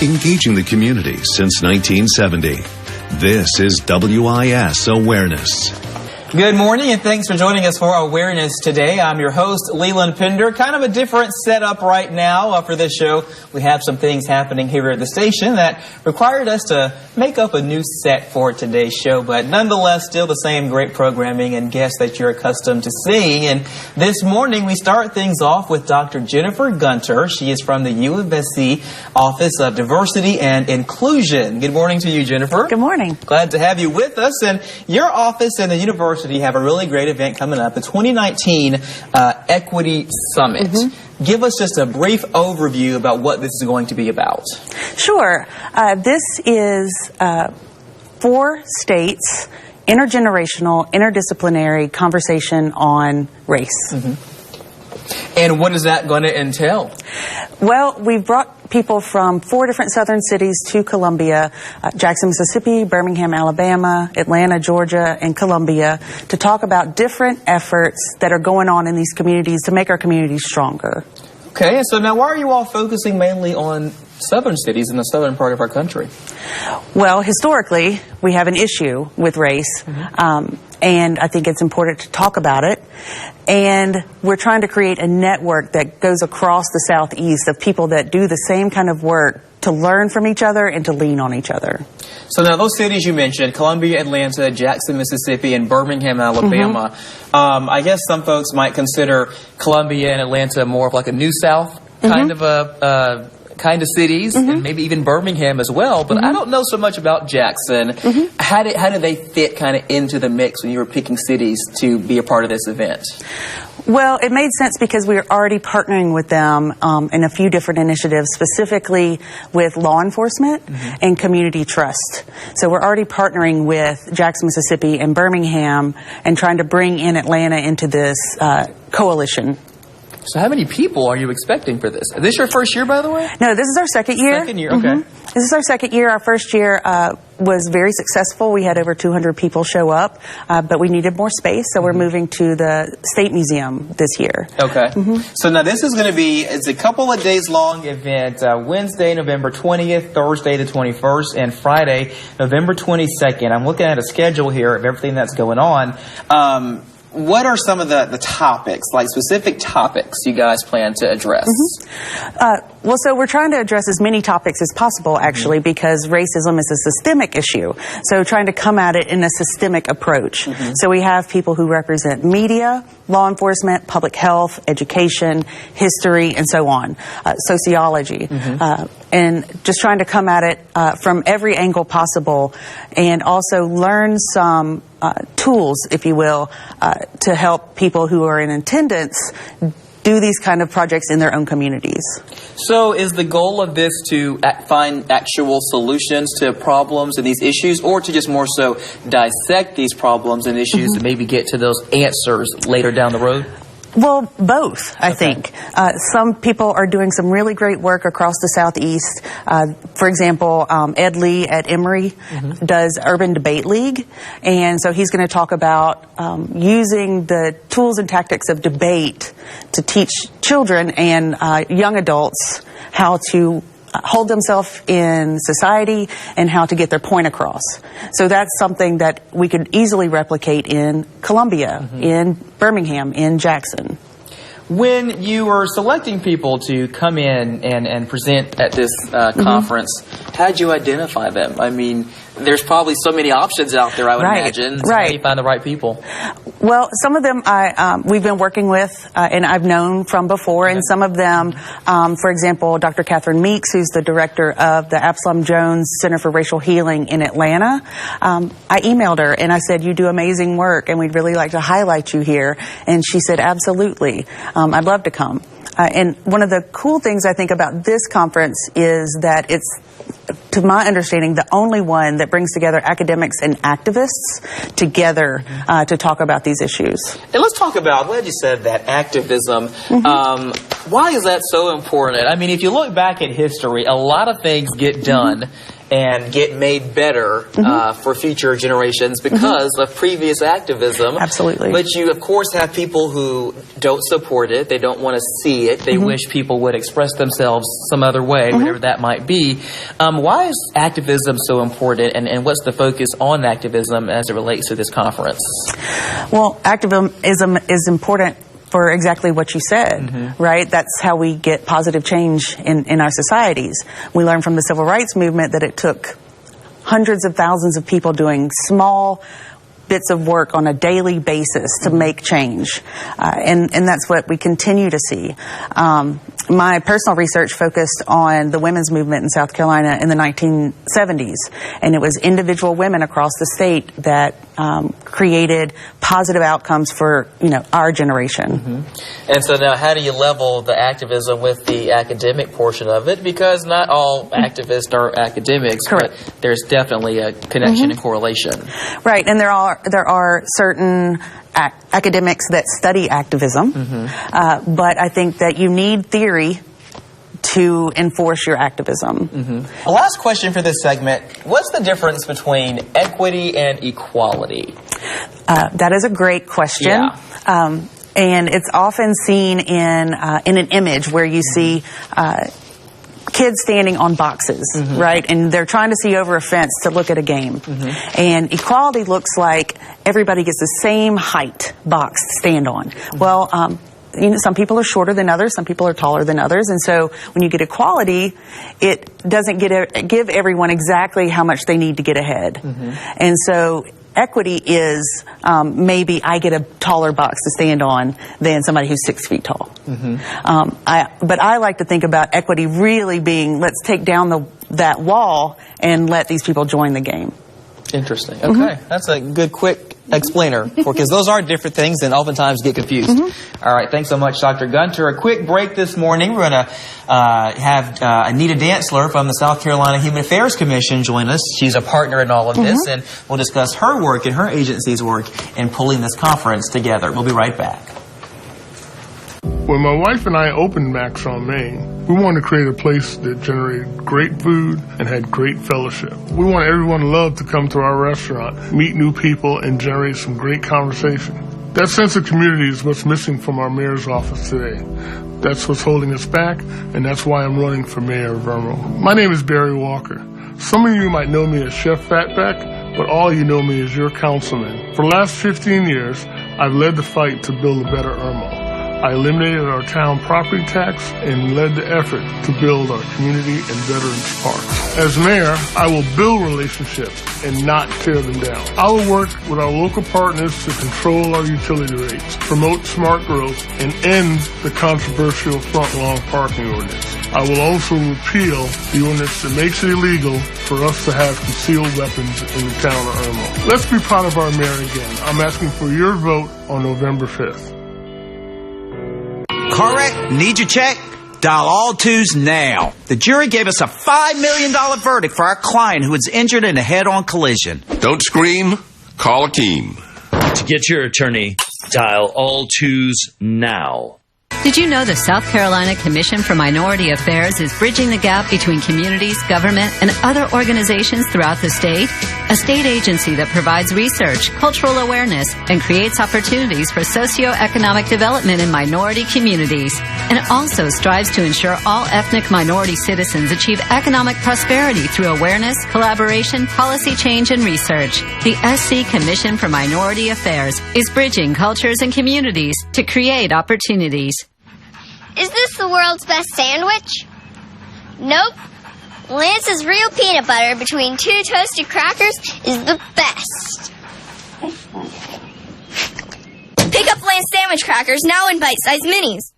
engaging the community since 1970. This is WIS Awareness. Good morning, and thanks for joining us for Awareness today. I'm your host, Leland Pender. Kind of a different setup right now for this show. We have some things happening here at the station that required us to make up a new set for today's show, but nonetheless, still the same great programming and guests that you're accustomed to seeing. And this morning, we start things off with Dr. Jennifer Gunter. She is from the UMSC Office of Diversity and Inclusion. Good morning to you, Jennifer. Good morning. Glad to have you with us. And your office and the university have a really great event coming up, the 2019 Equity Summit. Mm-hmm. Give us just a brief overview about what this is going to be about. Sure. This is 4 states, intergenerational, interdisciplinary conversation on race. Mm-hmm. And what is that going to entail? Well, we've brought people from 4 different southern cities to Columbia, Jackson, Mississippi, Birmingham, Alabama, Atlanta, Georgia, and Columbia, to talk about different efforts that are going on in these communities to make our communities stronger. Okay, so now why are you all focusing mainly on southern cities in the southern part of our country? Well, historically, we have an issue with race, and I think it's important to talk about it. And we're trying to create a network that goes across the Southeast of people that do the same kind of work to learn from each other and to lean on each other. So now those cities you mentioned, Columbia, Atlanta, Jackson, Mississippi, and Birmingham, Alabama, I guess some folks might consider Columbia and Atlanta more of like a New South kind of kind of cities, and maybe even Birmingham as well, but I don't know so much about Jackson. How do they fit kind of into the mix when you were picking cities to be a part of this event? Well, it made sense because we were already partnering with them in a few different initiatives, specifically with law enforcement and community trust. So we're already partnering with Jackson, Mississippi, and Birmingham and trying to bring in Atlanta into this coalition. So how many people are you expecting for this? Is this your first year, by the way? No, this is our second year. Second year, okay. This is our second year. Our first year was very successful. We had over 200 people show up, but we needed more space, so we're moving to the State Museum this year. Okay. So now this is going to be, it's a couple of days long event, Wednesday, November 20th, Thursday the 21st, and Friday, November 22nd. I'm looking at a schedule here of everything that's going on. What are some of the topics, like specific topics you guys plan to address? Well, so we're trying to address as many topics as possible, actually, because racism is a systemic issue. So trying to come at it in a systemic approach. So we have people who represent media, law enforcement, public health, education, history, and so on, sociology. And just trying to come at it from every angle possible, and also learn some tools, if you will, to help people who are in attendance do these kind of projects in their own communities. So is the goal of this to find actual solutions to problems and these issues, or to just more so dissect these problems and issues to maybe get to those answers later down the road? Well, both, I think. Some people are doing some really great work across the Southeast. For example, Ed Lee at Emory does Urban Debate League. And so he's going to talk about using the tools and tactics of debate to teach children and young adults how to hold themselves in society and how to get their point across. So that's something that we could easily replicate in Columbia, in Birmingham, in Jackson. When you were selecting people to come in and present at this conference, how did you identify them? I mean, there's probably so many options out there, I would imagine. So how do you find the right people? Well, some of them we've been working with and I've known from before, and some of them, for example, Dr. Catherine Meeks, who's the director of the Absalom Jones Center for Racial Healing in Atlanta. I emailed her and I said, "You do amazing work and we'd really like to highlight you here." And she said, "Absolutely, I'd love to come." And one of the cool things I think about this conference is that it's, to my understanding, the only one that brings together academics and activists together to talk about these issues. And let's talk about, I'm glad you said that, activism. Why is that so important? I mean, if you look back at history, a lot of things get done and get made better for future generations because of previous activism. Absolutely. But you, of course, have people who don't support it. They don't want to see it. They wish people would express themselves some other way, whatever that might be. Why is activism so important, and what's the focus on activism as it relates to this conference? Well, activism is important for exactly what you said, right? That's how we get positive change in our societies. We learned from the civil rights movement that it took hundreds of thousands of people doing small bits of work on a daily basis to make change. And that's what we continue to see. My personal research focused on the women's movement in South Carolina in the 1970s. And it was individual women across the state that created positive outcomes for, our generation. And so now how do you level the activism with the academic portion of it? Because not all activists are academics, correct, but there's definitely a connection and correlation. Right, and there are certain academics that study activism, but I think that you need theory to enforce your activism. The last question for this segment, what's the difference between equity and equality? That is a great question. Yeah. And it's often seen in an image where you see kids standing on boxes, right? And they're trying to see over a fence to look at a game. And equality looks like everybody gets the same height box to stand on. Well, some people are shorter than others, some people are taller than others, and so when you get equality, it doesn't give everyone exactly how much they need to get ahead. And so equity is maybe I get a taller box to stand on than somebody who's 6 feet tall. But I like to think about equity really being, let's take down that wall and let these people join the game. Interesting. Okay. That's a good, quick explainer, because those are different things and oftentimes get confused. All right. Thanks so much, Dr. Gunter. A quick break this morning. We're going to have Anita Dantzler from the South Carolina Human Affairs Commission join us. She's a partner in all of this, and we'll discuss her work and her agency's work in pulling this conference together. We'll be right back. When my wife and I opened Max on Main, we wanted to create a place that generated great food and had great fellowship. We want everyone to love to come to our restaurant, meet new people, and generate some great conversation. That sense of community is what's missing from our mayor's office today. That's what's holding us back, and that's why I'm running for mayor of Irmo. My name is Barry Walker. Some of you might know me as Chef Fatback, but all you know me as your councilman. For the last 15 years, I've led the fight to build a better Irmo. I eliminated our town property tax and led the effort to build our community and veterans park. As mayor, I will build relationships and not tear them down. I will work with our local partners to control our utility rates, promote smart growth, and end the controversial front lawn parking ordinance. I will also repeal the ordinance that makes it illegal for us to have concealed weapons in the town of Irmo. Let's be proud of our mayor again. I'm asking for your vote on November 5th. Car wreck? Need your check? Dial all twos now. The jury gave us a $5 million verdict for our client who was injured in a head-on collision. Don't scream. Call Akeem. To get your attorney, dial all twos now. Did you know the South Carolina Commission for Minority Affairs is bridging the gap between communities, government, and other organizations throughout the state? A state agency that provides research, cultural awareness, and creates opportunities for socioeconomic development in minority communities. And it also strives to ensure all ethnic minority citizens achieve economic prosperity through awareness, collaboration, policy change, and research. The SC Commission for Minority Affairs is bridging cultures and communities to create opportunities. Is this the world's best sandwich? Nope. Lance's real peanut butter between two toasted crackers is the best. Pick up Lance sandwich crackers now in bite-sized minis.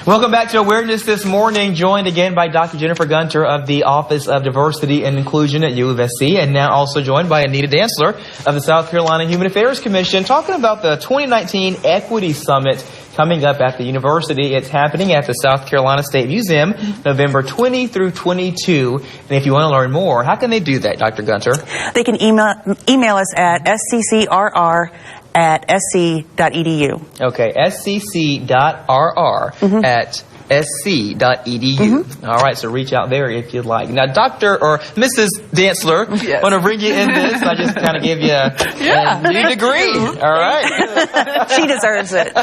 Welcome back to Awareness This Morning, joined again by Dr. Jennifer Gunter of the Office of Diversity and Inclusion at U of SC, and now also joined by Anita Dantzler of the South Carolina Human Affairs Commission, talking about the 2019 Equity Summit coming up at the university. It's happening at the South Carolina State Museum, November 20 through 22. And if you want to learn more, how can they do that, Dr. Gunter? They can email us at sccrr@sc.edu. Okay, scc.rr at All right, so reach out there if you'd like. Now, Dr. or Mrs. Dantzler, I want to bring you in this. I just kind of give you a new degree. All right. She deserves it.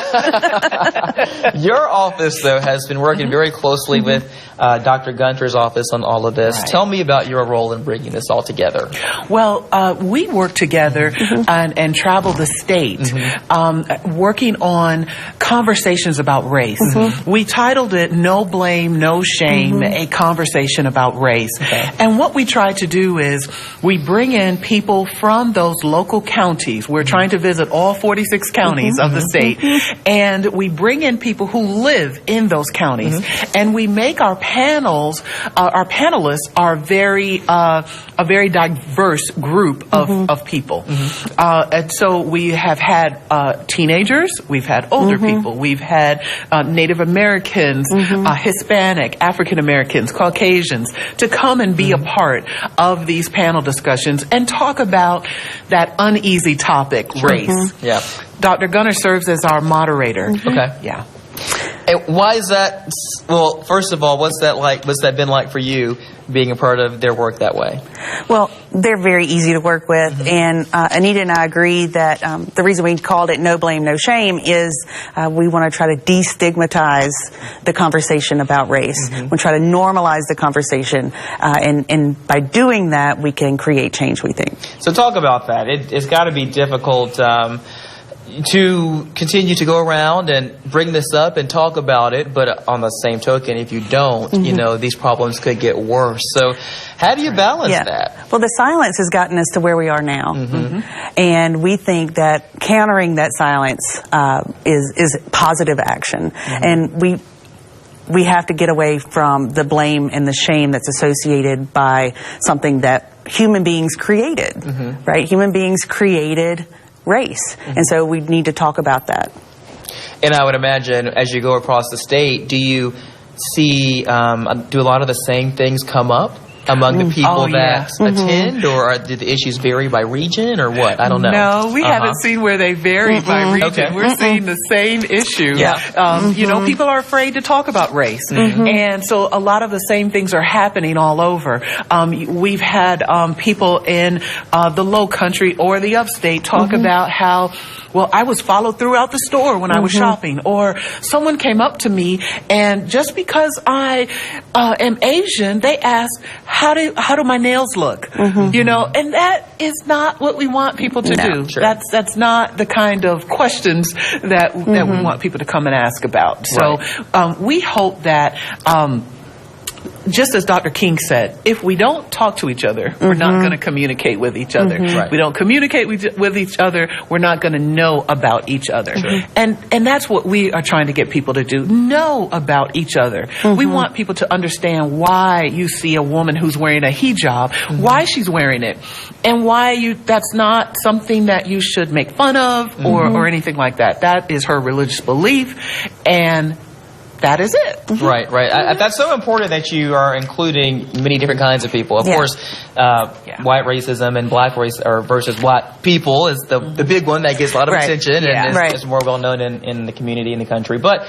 Your office, though, has been working very closely with Dr. Gunter's office on all of this. Right. Tell me about your role in bringing this all together. Well, we work together and travel the state, working on conversations about race. We titled it "No Blame, No Shame: A Conversation About Race." And what we try to do is we bring in people from those local counties. We're trying to visit all 46 counties of the state, and we bring in people who live in those counties, and we make our panels. Our panelists are a very diverse group of people, and so we have had teenagers, we've had older people, we've had Native Americans, Hispanic, African Americans, Caucasians to come and be a part of these panel discussions and talk about that uneasy topic, race. Yeah. Dr. Gunter serves as our moderator. Okay. Yeah. And why is that? Well, first of all, what's that like? What's that been like for you, being a part of their work that way? Well, they're very easy to work with, and Anita and I agree that the reason we called it "No Blame, No Shame" is we want to try to destigmatize the conversation about race. We try to normalize the conversation, and by doing that, we can create change, we think. So talk about that. It's got to be difficult to continue to go around and bring this up and talk about it, but on the same token, if you don't, you know, these problems could get worse. So how do you balance that? Well, the silence has gotten us to where we are now. And we think that countering that silence is positive action. And we have to get away from the blame and the shame that's associated by something that human beings created, right? Human beings created race. And so we need to talk about that. And I would imagine as you go across the state, do you see, do a lot of the same things come up among the people that attend, or do the issues vary by region, or what? I don't know. No, we haven't seen where they vary by region. We're seeing the same issue. You know, people are afraid to talk about race. And so a lot of the same things are happening all over. We've had people in the low country or the upstate talk about how, well, I was followed throughout the store when I was shopping, or someone came up to me and just because I am Asian, they asked, how do my nails look? You know, and that is not what we want people to do. That's not the kind of questions that we want people to come and ask about. So we hope that just as Dr. King said, if we don't talk to each other, we're not going to communicate with each other. We don't communicate with each other, we're not going to know about each other. And that's what we are trying to get people to do, know about each other. We want people to understand why you see a woman who's wearing a hijab, why she's wearing it, and why that's not something that you should make fun of or anything like that. That is her religious belief, and that is it. Right. That's so important that you are including many different kinds of people. Of course, white racism and black race or versus white people is the big one that gets a lot of attention and is more well known in the community in the country. But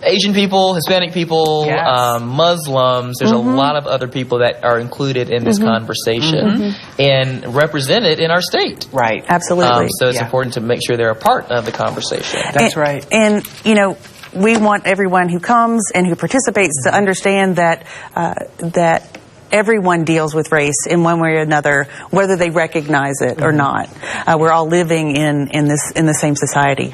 Asian people, Hispanic people, Muslims, there's a lot of other people that are included in this conversation and represented in our state. Right. Absolutely. So it's important to make sure they're a part of the conversation. That's right. And, you know, we want everyone who comes and who participates to understand that that everyone deals with race in one way or another, whether they recognize it or not. We're all living in the same society.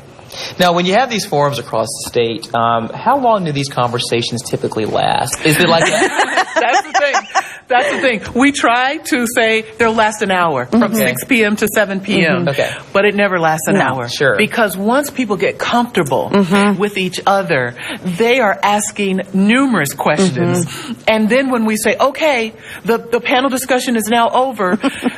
Now, when you have these forums across the state, how long do these conversations typically last? Is it like That's the thing. That's the thing. We try to say they'll last an hour from 6 p.m. to 7 p.m. But it never lasts an hour. Because once people get comfortable with each other, they are asking numerous questions. And then when we say, okay, the panel discussion is now over,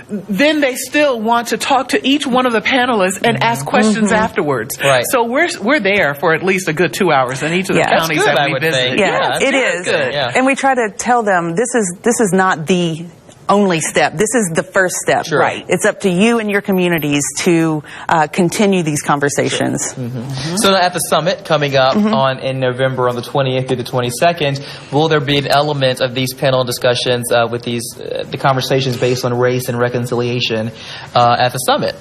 then they still want to talk to each one of the panelists and ask questions afterwards. So we're there for at least a good 2 hours in each of the counties that we visit. It is. And we try to tell them this is not the only step. This is the first step. Sure. Right. It's up to you and your communities to continue these conversations. Sure. So at the summit coming up in November on the 20th through the 22nd, will there be an element of these panel discussions with the conversations based on race and reconciliation at the summit?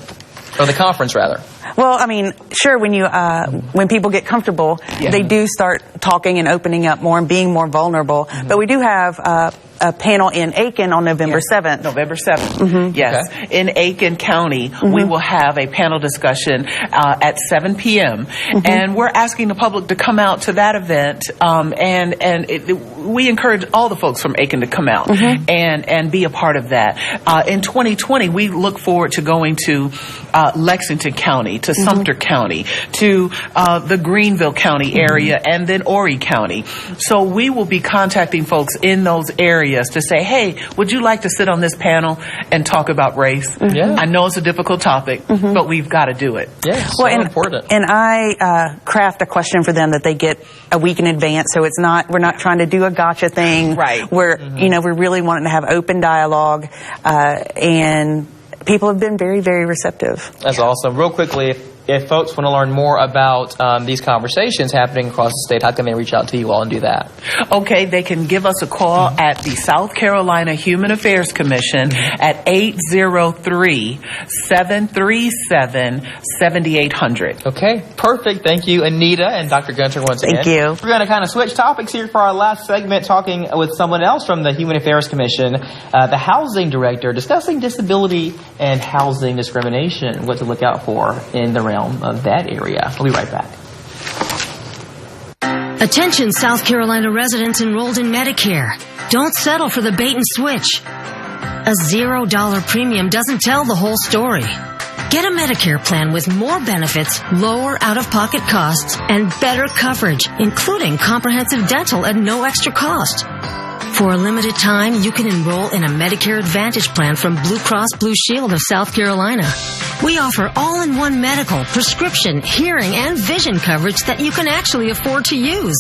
Or the conference, rather. Well, I mean, sure, when people get comfortable, they do start talking and opening up more and being more vulnerable. But we do have a panel in Aiken on November 7th. November 7th, yes. Okay. In Aiken County, we will have a panel discussion at 7 p.m. And we're asking the public to come out to that event. We encourage all the folks from Aiken to come out and be a part of that. In 2020, we look forward to going to Lexington County, to Sumter County, to the Greenville County area, and then Horry County. So we will be contacting folks in those areas to say, hey, would you like to sit on this panel and talk about race? I know it's a difficult topic, but we've got to do it. Yeah, so important. And I craft a question for them that they get a week in advance, so it's not, we're not trying to do a gotcha thing. Right. We're, we're really wanting to have open dialogue, and people have been very, very receptive. That's awesome. Real quickly, if folks want to learn more about these conversations happening across the state, how can they reach out to you all and do that? Okay, they can give us a call at the South Carolina Human Affairs Commission at 803-737-7800. Okay, perfect. Thank you, Anita and Dr. Gunter, once again. Thank you. We're going to kind of switch topics here for our last segment, talking with someone else from the Human Affairs Commission, the Housing Director, discussing disability and housing discrimination, what to look out for in the realm of that area. We'll be right back. Attention South Carolina residents enrolled in Medicare. Don't settle for the bait and switch. A $0 premium doesn't tell the whole story. Get a Medicare plan with more benefits, lower out-of-pocket costs, and better coverage, including comprehensive dental at no extra cost. For a limited time, you can enroll in a Medicare Advantage plan from Blue Cross Blue Shield of South Carolina. We offer all-in-one medical, prescription, hearing, and vision coverage that you can actually afford to use.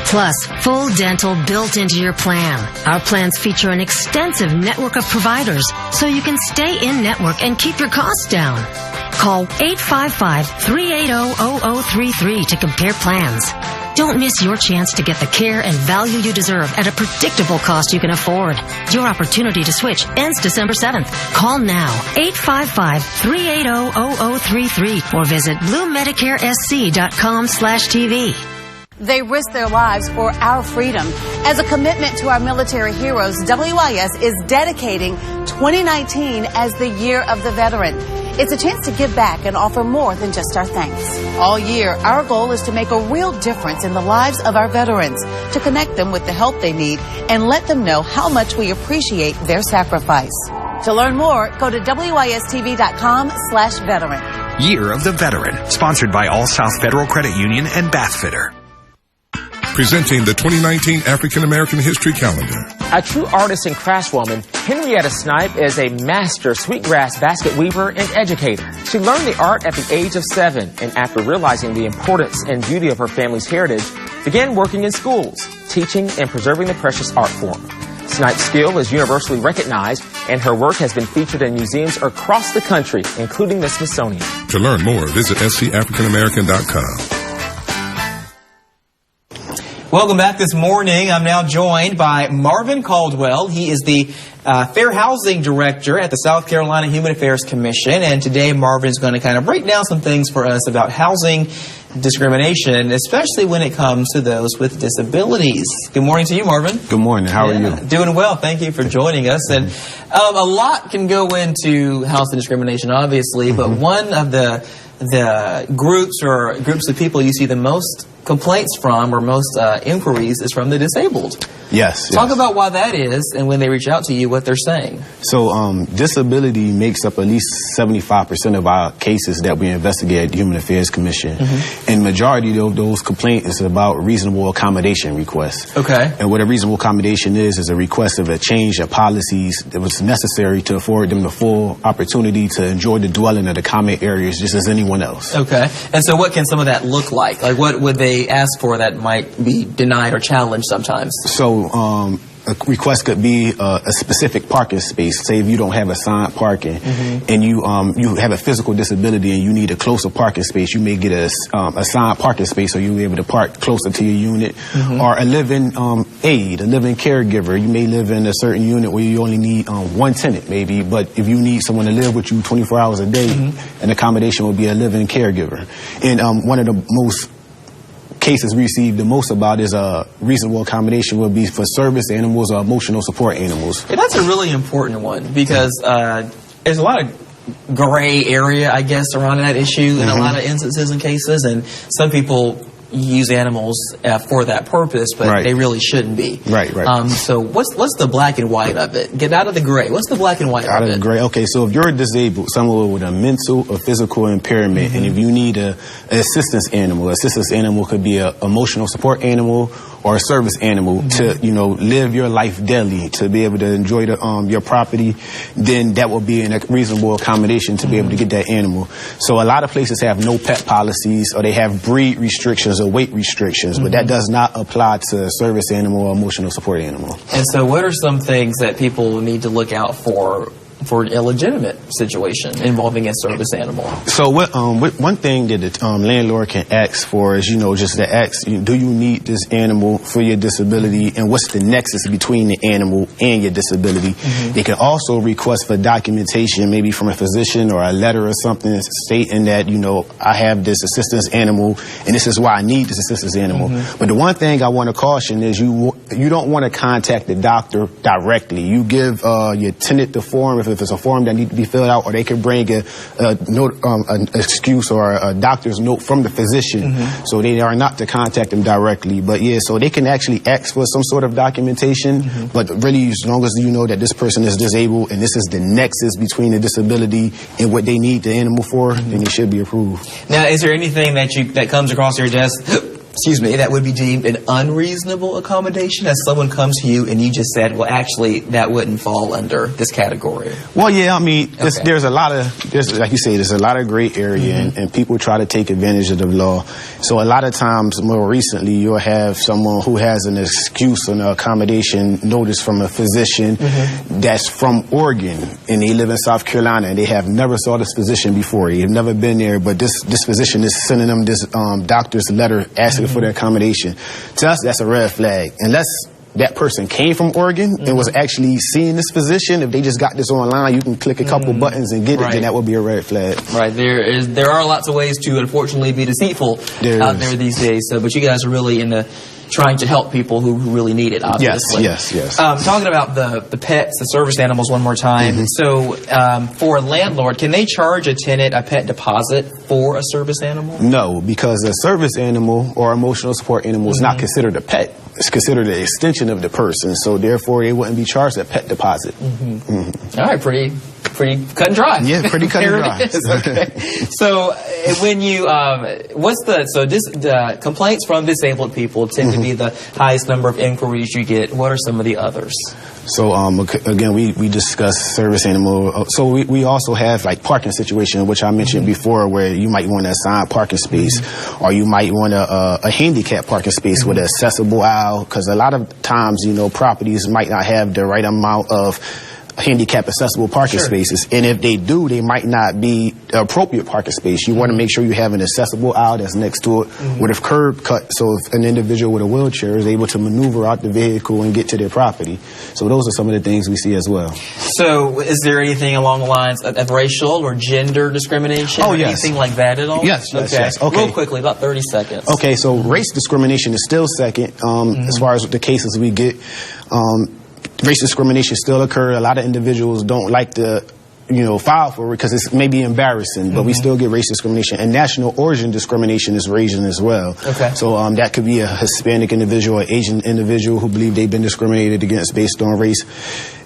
Plus, full dental built into your plan. Our plans feature an extensive network of providers, so you can stay in network and keep your costs down. Call 855-380-0033 to compare plans. Don't miss your chance to get the care and value you deserve at a predictable cost you can afford. Your opportunity to switch ends December 7th. Call now, 855-380-0033 or visit bluemedicaresc.com/TV. They risk their lives for our freedom. As a commitment to our military heroes, WIS is dedicating 2019 as the Year of the Veteran. It's a chance to give back and offer more than just our thanks. All year, our goal is to make a real difference in the lives of our veterans, to connect them with the help they need, and let them know how much we appreciate their sacrifice. To learn more, go to wistv.com/veteran. Year of the Veteran, sponsored by All South Federal Credit Union and Bathfitter. Presenting the 2019 African American History Calendar. A true artist and craftswoman, Henrietta Snipe is a master sweetgrass basket weaver and educator. She learned the art at the age of 7, and after realizing the importance and beauty of her family's heritage, began working in schools, teaching and preserving the precious art form. Snipe's skill is universally recognized, and her work has been featured in museums across the country, including the Smithsonian. To learn more, visit scafricanamerican.com. Welcome back this morning. I'm now joined by Marvin Caldwell. He is the Fair Housing Director at the South Carolina Human Affairs Commission. And today Marvin's going to kind of break down some things for us about housing discrimination, especially when it comes to those with disabilities. Good morning to you, Marvin. Good morning. How are you? Doing well. Thank you for joining us. And a lot can go into housing discrimination, obviously, but one of the groups of people you see the most complaints from, or most inquiries, is from the disabled. Yes. Talk about why that is, and when they reach out to you, what they're saying. So disability makes up at least 75% of our cases that we investigate at the Human Affairs Commission. And majority of those complaints is about reasonable accommodation requests. Okay. And what a reasonable accommodation is a request of a change of policies that was necessary to afford them the full opportunity to enjoy the dwelling of the common areas just as anyone else. Okay. And so what can some of that look like? Like what would they ask for that might be denied or challenged sometimes? So a request could be a specific parking space. Say if you don't have assigned parking, and you have a physical disability and you need a closer parking space, you may get a assigned parking space, so you'll be able to park closer to your unit. Or a living aid, a living caregiver. You may live in a certain unit where you only need one tenant, maybe, but if you need someone to live with you 24 hours a day, an accommodation will be a living caregiver. And one of the most cases we receive the most about is a reasonable accommodation would be for service animals or emotional support animals. And that's a really important one because there's a lot of gray area, I guess, around that issue in a lot of instances and cases, and some people use animals for that purpose, but they really shouldn't be. So what's the black and white of it? Get out of the gray. What's the black and white out of the it? Gray. Okay, so if you're disabled, someone with a mental or physical impairment, and if you need an assistance animal could be an emotional support animal or a service animal to, live your life daily, to be able to enjoy your property, then that will be a reasonable accommodation to be able to get that animal. So a lot of places have no pet policies, or they have breed restrictions or weight restrictions, but that does not apply to a service animal or emotional support animal. And so what are some things that people need to look out for a legitimate situation involving a service animal? So one thing that the landlord can ask for is, just to ask, do you need this animal for your disability, and what's the nexus between the animal and your disability? They can also request for documentation, maybe from a physician or a letter or something stating that, I have this assistance animal and this is why I need this assistance animal. But the one thing I want to caution is you don't want to contact the doctor directly. You give your tenant the form if it's a form that needs to be filled out, or they can bring a note, an excuse or a doctor's note from the physician, so they are not to contact them directly. But yeah, so they can actually ask for some sort of documentation, but really, as long as you know that this person is disabled and this is the nexus between the disability and what they need the animal for, then it should be approved. Now, is there anything that comes across your desk, that would be deemed an unreasonable accommodation, as someone comes to you and you just said, well, actually, that wouldn't fall under this category? Well, yeah, I mean, there's a lot of, like you say, there's a lot of gray area, and people try to take advantage of the law. So a lot of times, more recently, you'll have someone who has an excuse on an accommodation notice from a physician that's from Oregon, and they live in South Carolina, and they have never saw this physician before. They've never been there, but this physician is sending them this doctor's letter asking for their accommodation. To us, that's a red flag. Unless that person came from Oregon and was actually seeing this physician, if they just got this online, you can click a couple buttons and get it, then that would be a red flag. There are lots of ways to, unfortunately, be deceitful out there these days. But you guys are really into trying to help people who really need it, obviously. Yes. Talking about the pets, the service animals one more time. So for a landlord, can they charge a tenant a pet deposit for a service animal? No, because a service animal or emotional support animal is not considered a pet. It's considered an extension of the person, so therefore they wouldn't be charged a pet deposit. All right, pretty cut and dry. Yeah, pretty cut and dry. Okay. So when you the complaints from disabled people tend to be the highest number of inquiries you get. What are some of the others? So again, we discussed service animal. So we also have like parking situation, which I mentioned before, where you might want to assign parking space, or you might want a handicap parking space with an accessible aisle, because a lot of times, properties might not have the right amount of handicap accessible parking spaces, and if they do, they might not be appropriate parking space. You want to make sure you have an accessible aisle that's next to it with a curb cut, so if an individual with a wheelchair is able to maneuver out the vehicle and get to their property. So those are some of the things we see as well. So is there anything along the lines of racial or gender discrimination or anything like that at all? Yes. Okay. Real quickly, about 30 seconds. Okay, so race discrimination is still second as far as the cases we get. Race discrimination still occur. A lot of individuals don't like to, file for it because it's maybe embarrassing, but we still get race discrimination. And national origin discrimination is raising as well. Okay. So that could be a Hispanic individual or Asian individual who believe they've been discriminated against based on race.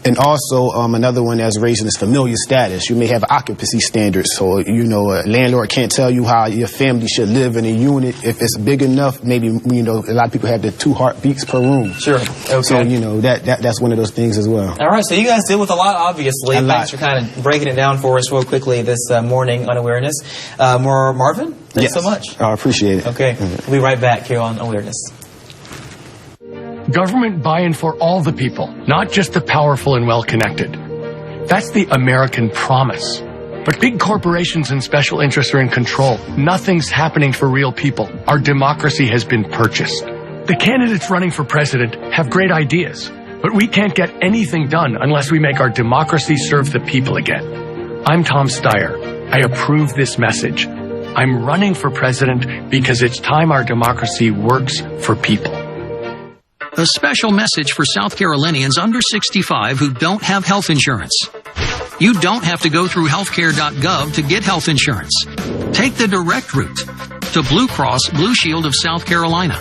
And also another one that's raising is familiar status. You may have occupancy standards. So, a landlord can't tell you how your family should live in a unit. If it's big enough, maybe, a lot of people have the 2 heartbeats per room. Sure. Okay. So, that's one of those things as well. All right. So you guys deal with a lot, obviously. Thanks for kind of breaking it down for us real quickly this morning on Awareness. Marvin, thanks so much. I appreciate it. Okay. We'll be right back here on Awareness. Government buy-in for all the people, not just the powerful and well-connected. That's the American promise. But big corporations and special interests are in control. Nothing's happening for real people. Our democracy has been purchased. The candidates running for president have great ideas, but we can't get anything done unless we make our democracy serve the people again. I'm Tom Steyer. I approve this message. I'm running for president because it's time our democracy works for people. A special message for South Carolinians under 65 who don't have health insurance. You don't have to go through healthcare.gov to get health insurance. Take the direct route to Blue Cross Blue Shield of South Carolina.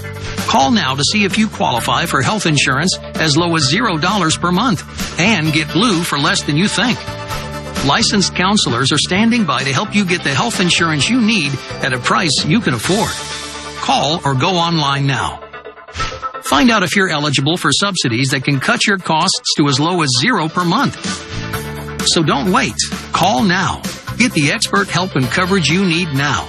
Call now to see if you qualify for health insurance as low as $0 per month and get Blue for less than you think. Licensed counselors are standing by to help you get the health insurance you need at a price you can afford. Call or go online now. Find out if you're eligible for subsidies that can cut your costs to as low as $0 per month. So don't wait. Call now. Get the expert help and coverage you need now.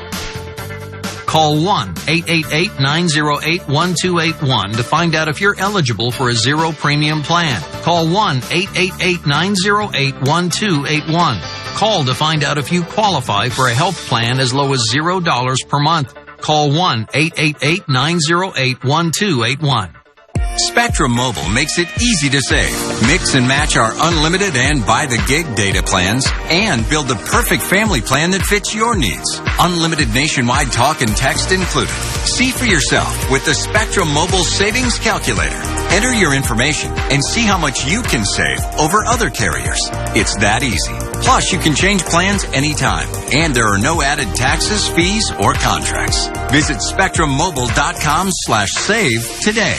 Call 1-888-908-1281 to find out if you're eligible for a zero premium plan. Call 1-888-908-1281. Call to find out if you qualify for a health plan as low as $0 per month. Call 1-888-908-1281. Spectrum Mobile makes it easy to save. Mix and match our unlimited and by the gig data plans and build the perfect family plan that fits your needs. Unlimited nationwide talk and text included. See for yourself with the Spectrum Mobile Savings Calculator. Enter your information and see how much you can save over other carriers. It's that easy. Plus, you can change plans anytime, and there are no added taxes, fees, or contracts. Visit SpectrumMobile.com/save today.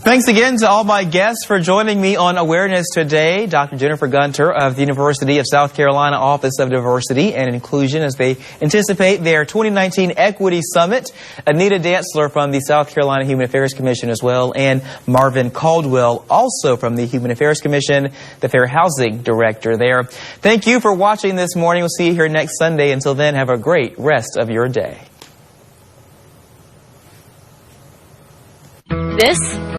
Thanks again to all my guests for joining me on Awareness Today. Dr. Jennifer Gunter of the University of South Carolina Office of Diversity and Inclusion as they anticipate their 2019 Equity Summit. Anita Dantzler from the South Carolina Human Affairs Commission as well, and Marvin Caldwell also from the Human Affairs Commission, the Fair Housing Director there. Thank you for watching this morning. We'll see you here next Sunday. Until then, have a great rest of your day. This